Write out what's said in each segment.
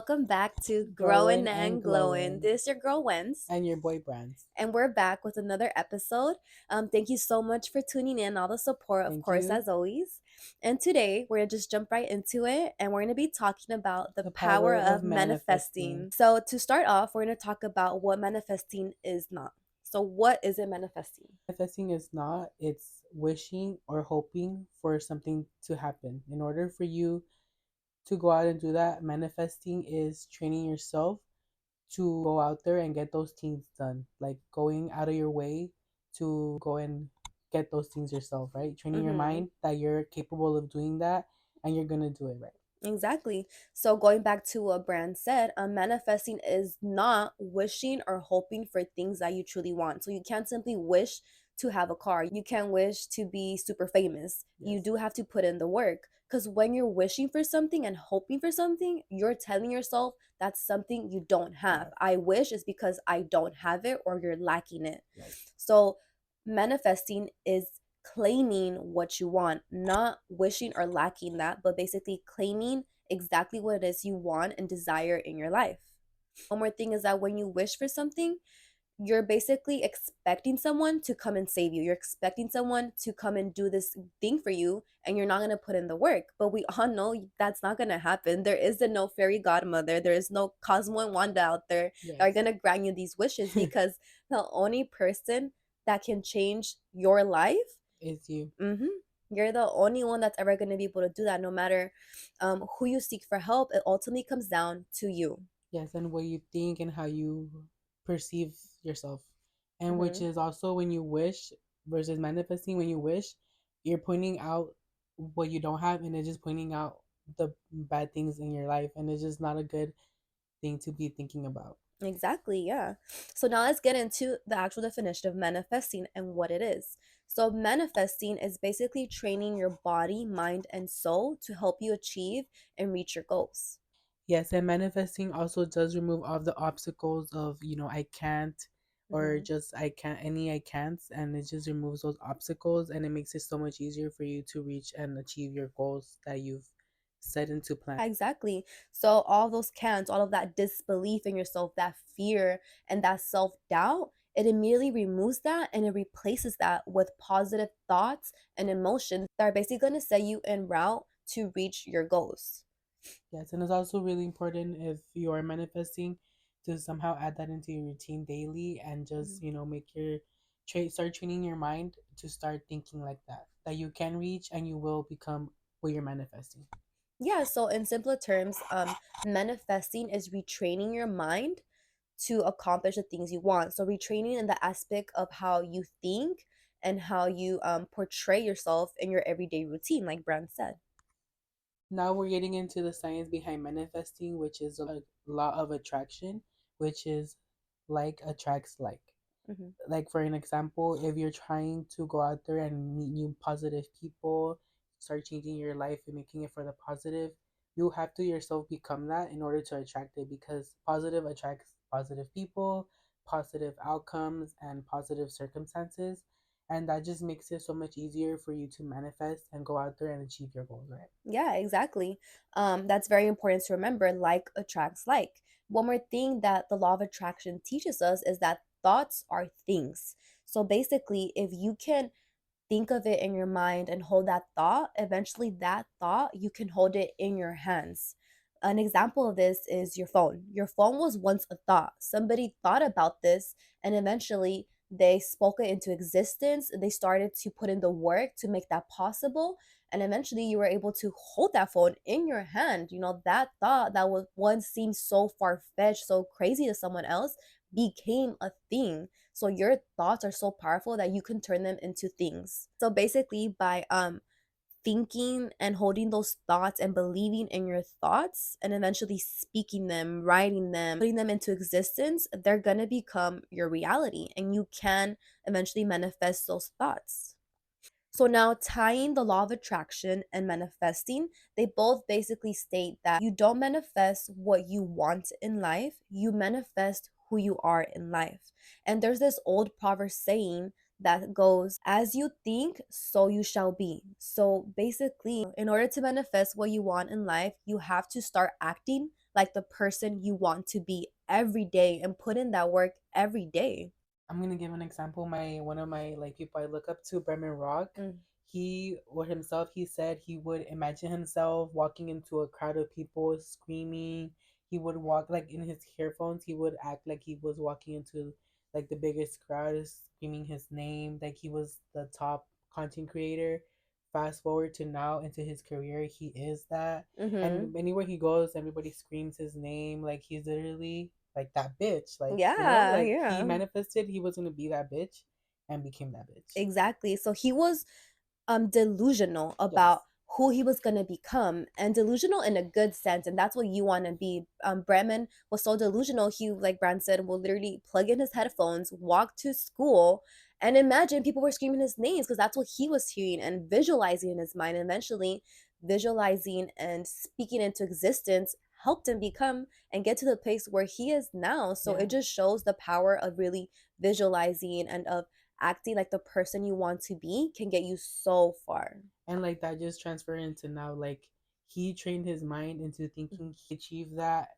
welcome back to Growing Growing and and Glowing. glowing. This is your girl Wens, And your boy Brands. and we're back with another episode. Thank you so much for tuning in, all the support, of Thank course, you. as always. And today we're gonna just jump right into it, and we're gonna be talking about the The power power of of manifesting. manifesting. So to start off, we're gonna talk about what manifesting is not. So what is it manifesting? Manifesting is not, it's wishing or hoping for something to happen. In order for you to go out and do that, manifesting is training yourself to go out there and get those things done. Like going out of your way to go and get those things yourself, right? Training your Mm-hmm. mind that you're capable of doing that and you're going to do it right. Exactly. So going back to what Brand said, manifesting is not wishing or hoping for things that you truly want. So you can't simply wish to have a car. You can't wish to be super famous. You Yes. do have to put in the work. Because when you're wishing for something and hoping for something, you're telling yourself that's something you don't have. Have. I wish is because I don't have it or you're lacking it. Right. So manifesting is claiming what you want, not wishing or lacking that, but basically claiming exactly what it is you want and desire in your life. One more thing is that when you wish for something, you're basically expecting someone to come and save you. You're expecting someone to come and do this thing for you, and you're not going to put in the work. But we all know that's not going to happen. There is no fairy godmother, there is no Cosmo and Wanda out there that are Yes. going to grant you these wishes because the only person that can change your life, Is you. mm-hmm, you're the only one that's ever going to be able to do that. No matter who you seek for help, it ultimately comes down to you. Yes, and what you think and how you perceive yourself. And which Mm-hmm. is also when you wish versus manifesting. When you wish, you're pointing out what you don't have and it's just pointing out the bad things in your life. And it's just not a good thing to be thinking about. Exactly, yeah. So now let's get into the actual definition of manifesting and what it is. So, manifesting is basically training your body, mind, and soul to help you achieve and reach your goals. Yes, and manifesting also does remove all the obstacles of, I can't, or Hmm. just I can't, any I can't, and it just removes those obstacles and it makes it so much easier for you to reach and achieve your goals that you've set into plan. Exactly. So, all those cans, all of that disbelief in yourself, that fear, and that self doubt, it immediately removes that and it replaces that with positive thoughts and emotions that are basically going to set you en route to reach your goals. Yes, and it's also really important if you are manifesting to somehow add that into your routine daily and just, make your start training your mind to start thinking like that you can reach and you will become what you're manifesting. Yeah, so in simpler terms, manifesting is retraining your mind to accomplish the things you want. So retraining in the aspect of how you think and how you portray yourself in your everyday routine, like Brand said. Now we're getting into the science behind manifesting, which is a law of attraction, which is like attracts like. Hmm. Like for an example, if you're trying to go out there and meet new positive people, start changing your life and making it for the positive, you have to yourself become that in order to attract it because positive attracts positive people, positive outcomes, and positive circumstances. And that just makes it so much easier for you to manifest and go out there and achieve your goals, right? Yeah, exactly. That's very important to remember. Like attracts like. One more thing that the law of attraction teaches us is that thoughts are things. So basically, if you can think of it in your mind and hold that thought, eventually that thought, you can hold it in your hands. An example of this is your phone. Your phone was once a thought. Somebody thought about this and eventually they spoke it into existence. They started to put in the work to make that possible. And eventually you were able to hold that phone in your hand. That thought that was once seemed so far fetched, so crazy to someone else became a thing. So your thoughts are so powerful that you can turn them into things. So basically by thinking and holding those thoughts and believing in your thoughts and eventually speaking them, writing them, putting them into existence, they're going to become your reality and you can eventually manifest those thoughts. So now tying the law of attraction and manifesting, they both basically state that you don't manifest what you want in life, you manifest who you are in life. And there's this old proverb saying that goes, as you think, so you shall be. So basically, in order to manifest what you want in life, you have to start acting like the person you want to be every day and put in that work every day. I'm gonna give an example. My one of my like people I look up to, Bremen Rock. Mm. He or himself, he said he would imagine himself walking into a crowd of people screaming. He would walk like in his earphones. He would act like he was walking into like the biggest crowd, screaming his name, like he was the top content creator. Fast forward to now into his career, he is that, Mhm. and anywhere he goes, everybody screams his name. Like he's literally like that bitch. Like, Yeah, like he yeah. manifested he was gonna be that bitch and became that bitch. Exactly. So he was delusional Yes. about who he was going to become, and delusional in a good sense, and that's what you want to be. Bremen was so delusional, he, like Brand said, will literally plug in his headphones, walk to school, and imagine people were screaming his names because that's what he was hearing and visualizing in his mind. And eventually visualizing and speaking into existence helped him become and get to the place where he is now. So Yeah. it just shows the power of really visualizing and of acting like the person you want to be can get you so far. And like that just transferred into now, like he trained his mind into thinking he achieved that,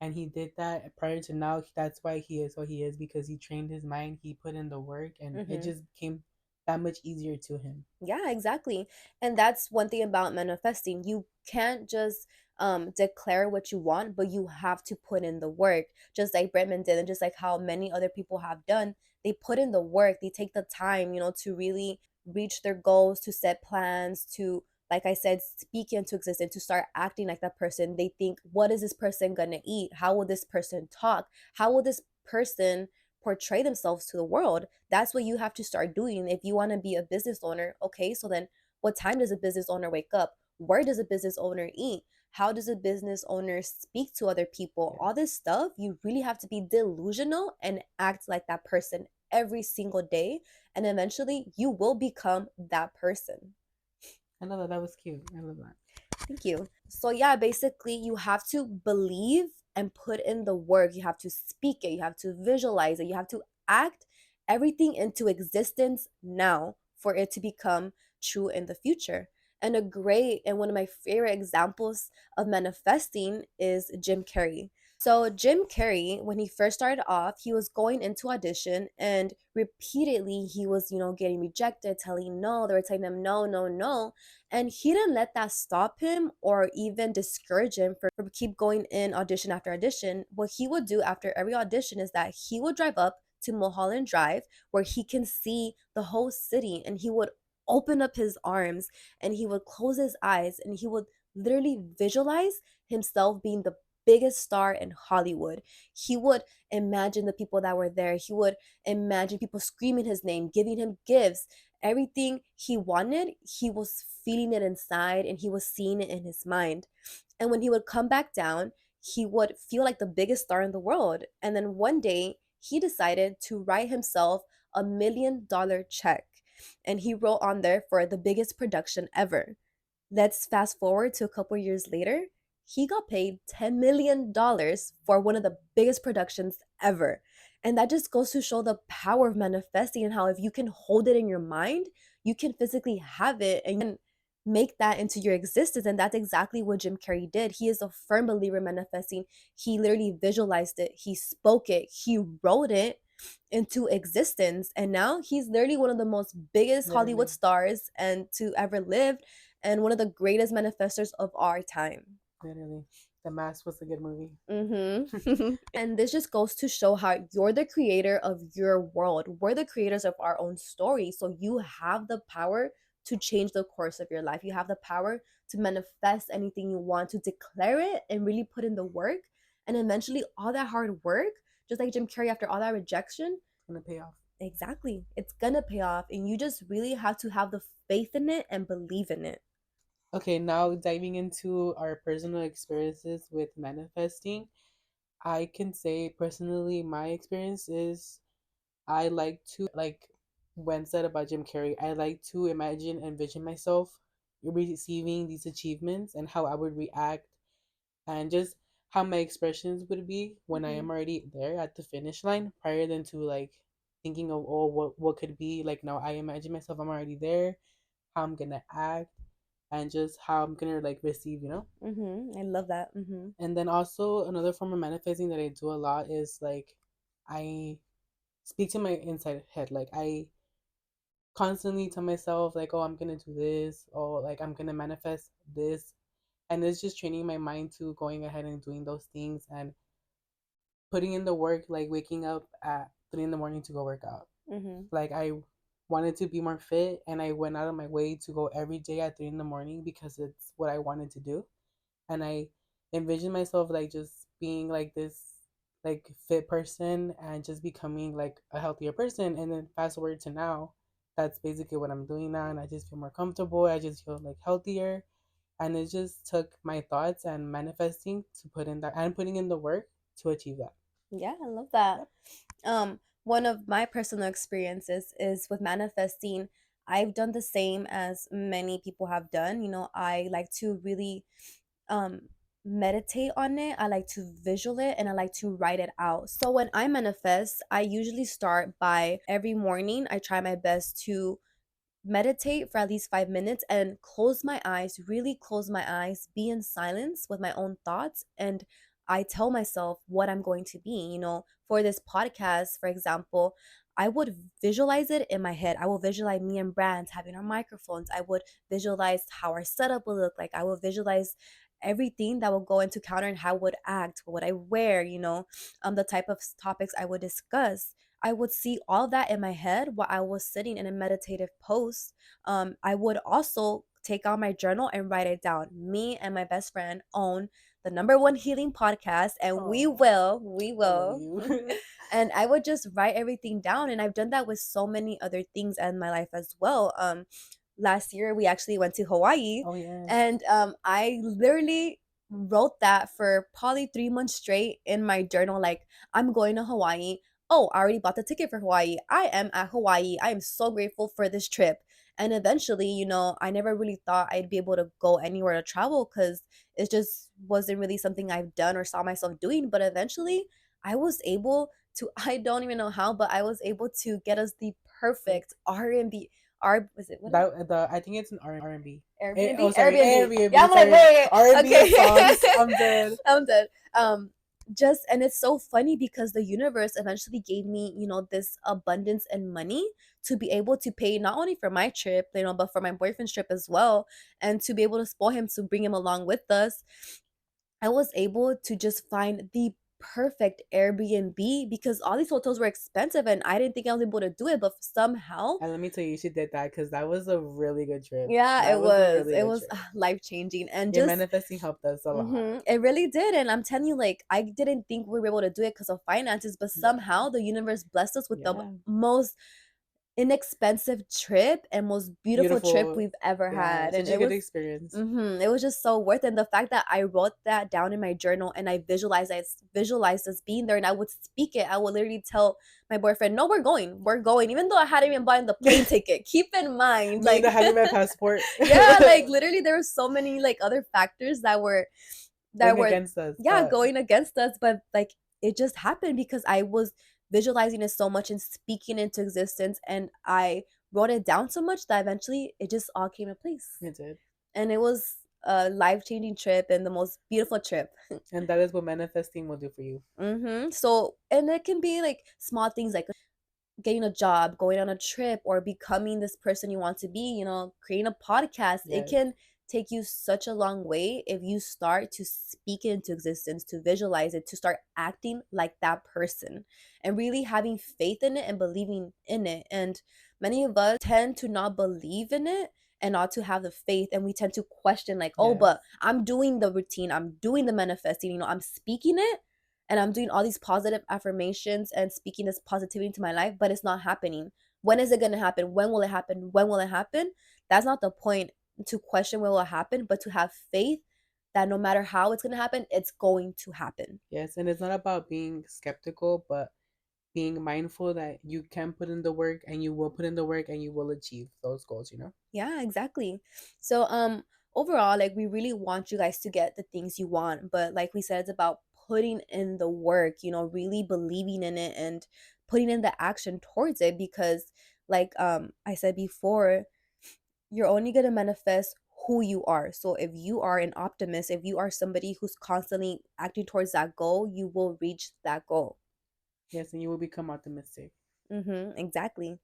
and he did that prior to now. That's why he is what he is, because he trained his mind, he put in the work, and it Mm-hmm. just became that much easier to him. Yeah, exactly. And that's one thing about manifesting. You can't just declare what you want, but you have to put in the work, just like Bretman did, and just like how many other people have done. They put in the work, they take the time, to really reach their goals, to set plans, to, like I said, speak into existence, to start acting like that person. They think, what is this person gonna eat? How will this person talk? How will this person portray themselves to the world? That's what you have to start doing if you want to be a business owner. Okay, so then what time does a business owner wake up? Where does a business owner eat? How does a business owner speak to other people? Yeah. All this stuff, you really have to be delusional and act like that person every single day. And eventually you will become that person. I love that. That was cute. I love that. Thank you. So yeah, basically you have to believe and put in the work. You have to speak it. You have to visualize it. You have to act everything into existence now for it to become true in the future. And a great and one of my favorite examples of manifesting is Jim Carrey. So Jim Carrey, when he first started off, he was going into audition and repeatedly he was, getting rejected, telling no, they were telling him no, no, no. And he didn't let that stop him or even discourage him for keep going in audition after audition. What he would do after every audition is that he would drive up to Mulholland Drive where he can see the whole city, and he would open up his arms and he would close his eyes and he would literally visualize himself being the biggest star in Hollywood. He would imagine the people that were there. He would imagine people screaming his name, giving him gifts. Everything he wanted, he was feeling it inside and he was seeing it in his mind. And when he would come back down, he would feel like the biggest star in the world. And then one day, he decided to write himself $1 million check. And he wrote on there for the biggest production ever. Let's fast forward to a couple years later. He got paid $10 million for one of the biggest productions ever. And that just goes to show the power of manifesting and how if you can hold it in your mind, you can physically have it and you can make that into your existence. And that's exactly what Jim Carrey did. He is a firm believer in manifesting. He literally visualized it, he spoke it, he wrote it into existence. And now he's literally one of the most biggest Hollywood Literally. stars and to ever live and one of the greatest manifestors of our time. Literally. The Mask was a good movie. And this just goes to show how you're the creator of your world. We're the creators of our own story. So you have the power to change the course of your life. You have the power to manifest anything you want, to declare it and really put in the work. And eventually, all that hard work, just like Jim Carrey after all that rejection, It's gonna pay off. exactly, it's gonna pay off. And you just really have to have the faith in it and believe in it. Okay, now diving into our personal experiences with manifesting, I can say personally my experience is I like to like when said about Jim Carrey, I like to imagine and vision myself receiving these achievements and how I would react, and just how my expressions would be when I Mhm. am already there at the finish line, prior than to like thinking of, oh, what could be like. Now I imagine myself I'm already there, how I'm gonna act, and just how I'm gonna like receive, you know? I love that. And then also another form of manifesting that I do a lot is like I speak to my inside head. Like I constantly tell myself like, oh, I'm gonna do this, or like I'm gonna manifest this. And it's just training my mind to going ahead and doing those things and putting in the work, like waking up at 3 in the morning to go work out. Mhm. Like I wanted to be more fit and I went out of my way to go every day at 3 in the morning because it's what I wanted to do. And I envisioned myself like just being like this like fit person and just becoming like a healthier person. And then fast forward to now, that's basically what I'm doing now, and I just feel more comfortable. I just feel like healthier. And it just took my thoughts and manifesting to put in that and putting in the work to achieve that. Yeah, I love that. Yep. One of my personal experiences is with manifesting. I've done the same as many people have done. I like to really um meditate on it. I like to visual it and I like to write it out. So when I manifest, I usually start by every morning I try my best to meditate for at least 5 minutes and close my eyes, really close my eyes, be in silence with my own thoughts. And I tell myself what I'm going to be. For this podcast, for example, I would visualize it in my head. I will visualize me and Brands having our microphones. I would visualize how our setup will look like. I will visualize everything that will go into counter and how I would act, what would I wear, the type of topics I would discuss. I would see all that in my head while I was sitting in a meditative pose. I would also take out my journal and write it down. Me and my best friend own the number one healing podcast, and we Oh, will, we I love will. you. And I would just write everything down. And I've done that with so many other things in my life as well. Last year we actually went to Hawaii, Oh yes. and I literally wrote that for probably 3 months straight in my journal. Like, I'm going to Hawaii. Oh, I already bought the ticket for Hawaii. I am at Hawaii. I am so grateful for this trip. And eventually, I never really thought I'd be able to go anywhere to travel because it just wasn't really something I've done or saw myself doing. But eventually, I was able to, I don't even know how, but I was able to get us the perfect R&B. Was it what? That the I think it's an R&B. Oh Airbnb? sorry, Yeah, Airbnb. I'm like, Sorry, wait, wait, R&B and okay. songs. I'm dead. I'm dead. Just and it's so funny because the universe eventually gave me, this abundance and money to be able to pay not only for my trip, but for my boyfriend's trip as well, and to be able to spoil him to bring him along with us. I was able to just find the perfect Airbnb because all these hotels were expensive and I didn't think I was able to do it, but somehow, And let me tell you, she did that because that was a really good trip. yeah, That it was a was. really It good was trip. life changing and Your just manifesting helped us a lot. it really did. And I'm telling you, like, I didn't think we were able to do it because of finances, but Yeah. somehow the universe blessed us with the Yeah. most inexpensive trip and most beautiful trip Beautiful. we've ever Yeah. had. And Such a good experience. it was just so worth it. And the fact that I wrote that down in my journal and I visualized us being there and I would speak it. I would literally tell my boyfriend, no, we're going, even though I hadn't even bought the plane ticket. Keep in mind, Me like, not having my passport yeah, like literally there were so many like other factors that going were against us, yeah, but going against us, but like it just happened because I was visualizing it so much and speaking into existence, and I wrote it down so much that eventually it just all came in place. it did. And it was a life-changing trip and the most beautiful trip. And that is what manifesting will do for you. So, and it can be like small things like getting a job, going on a trip, or becoming this person you want to be, creating a podcast. It Yes. can take you such a long way if you start to speak it into existence, to visualize it, to start acting like that person, and really having faith in it and believing in it. And many of us tend to not believe in it and not to have the faith, and we tend to question, like, oh, Yes. but I'm doing the routine, I'm doing the manifesting, I'm speaking it, and I'm doing all these positive affirmations and speaking this positivity into my life, but it's not happening. When is it going to happen? When will it happen? When will it happen? That's not the point, to question when will it happen, but to have faith that no matter how it's going to happen, it's going to happen. Yes. And it's not about being skeptical, but being mindful that you can put in the work and you will put in the work and you will achieve those goals, you know? Yeah, exactly. So overall, like, we really want you guys to get the things you want, but like we said, it's about putting in the work, really believing in it and putting in the action towards it, because like I said before, you're only going to manifest who you are. So if you are an optimist, if you are somebody who's constantly acting towards that goal, you will reach that goal. Yes, and you will become optimistic. Mhm, exactly.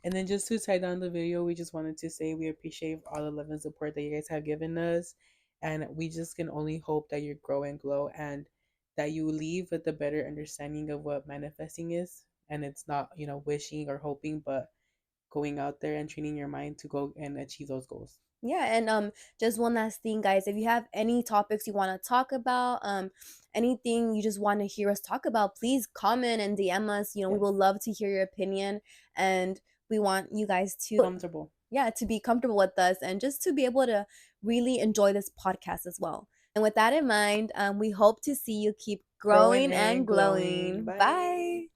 And then just to tie down the video, we just wanted to say we appreciate all the love and support that you guys have given us. And we just can only hope that you grow and glow and that you leave with a better understanding of what manifesting is. And it's not, wishing or hoping, but going out there and training your mind to go and achieve those goals. Yeah, and just one last thing, guys. If you have any topics you want to talk about, anything you just want to hear us talk about, please comment and DM us. We Yes. will love to hear your opinion, and we want you guys to, Comfortable. yeah, to be comfortable with us and just to be able to really enjoy this podcast as well. And with that in mind, we hope to see you keep Growing growing and and glowing. glowing. Bye. Bye.